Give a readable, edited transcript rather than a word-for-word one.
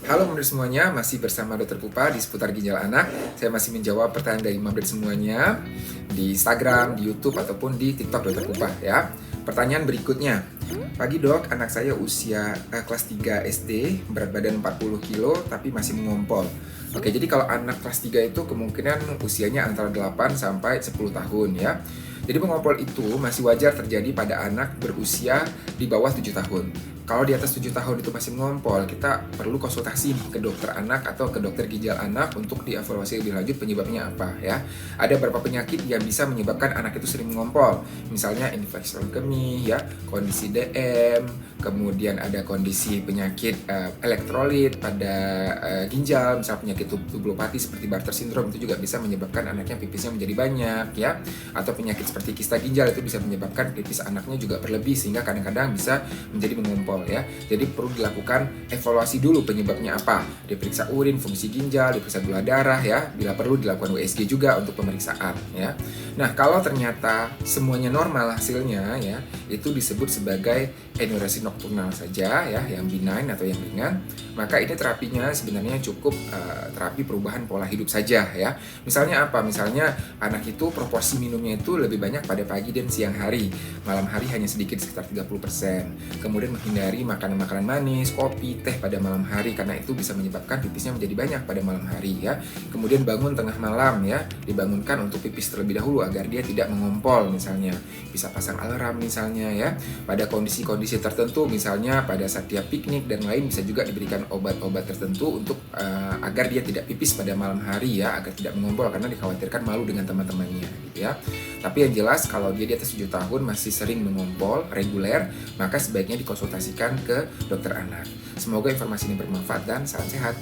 Halo Mamret semuanya, masih bersama Dokter Pupa di seputar ginjal anak. Saya masih menjawab pertanyaan dari Mamret semuanya di Instagram, di YouTube, ataupun di TikTok Dokter Pupa ya. Pertanyaan berikutnya, pagi dok, anak saya usia kelas 3 SD, berat badan 40 kilo, tapi masih mengompol. Oke, jadi kalau anak kelas 3 itu kemungkinan usianya antara 8 sampai 10 tahun ya. Jadi mengompol itu masih wajar terjadi pada anak berusia di bawah 7 tahun. Kalau di atas 7 tahun itu masih mengompol, kita perlu konsultasi ke dokter anak atau ke dokter ginjal anak untuk dievaluasi lebih lanjut penyebabnya apa ya. Ada beberapa penyakit yang bisa menyebabkan anak itu sering mengompol. Misalnya infeksi leukemia ya, kondisi DM, kemudian ada kondisi penyakit elektrolit pada ginjal, misalnya penyakit tubulopati seperti Bartter syndrome itu juga bisa menyebabkan anaknya pipisnya menjadi banyak ya. Atau penyakit seperti kista ginjal itu bisa menyebabkan pipis anaknya juga berlebih sehingga kadang-kadang bisa menjadi mengompol ya. Jadi perlu dilakukan evaluasi dulu penyebabnya apa. Diperiksa urin, fungsi ginjal, diperiksa gula darah ya. Bila perlu dilakukan USG juga untuk pemeriksaan ya. Nah, kalau ternyata semuanya normal hasilnya ya, itu disebut sebagai enuresis nokturnal saja ya, yang benign atau yang ringan. Maka ini terapinya sebenarnya cukup terapi perubahan pola hidup saja ya. Misalnya apa? Misalnya anak itu proporsi minumnya itu lebih banyak pada pagi dan siang hari. Malam hari hanya sedikit sekitar 30%. Kemudian menghindari makanan-makanan manis, kopi, teh pada malam hari karena itu bisa menyebabkan pipisnya menjadi banyak pada malam hari ya. Kemudian bangun tengah malam ya, dibangunkan untuk pipis terlebih dahulu agar dia tidak mengompol misalnya. Bisa pasang alarm misalnya ya. Pada kondisi-kondisi tertentu misalnya pada saat dia piknik dan lain bisa juga diberikan obat-obat tertentu untuk agar dia tidak pipis pada malam hari ya, agar tidak mengompol karena dikhawatirkan malu dengan teman-temannya gitu ya. Tapi yang jelas kalau dia di atas 7 tahun masih sering mengompol reguler, maka sebaiknya dikonsultasikan ke dokter anak. Semoga informasi ini bermanfaat dan salam sehat.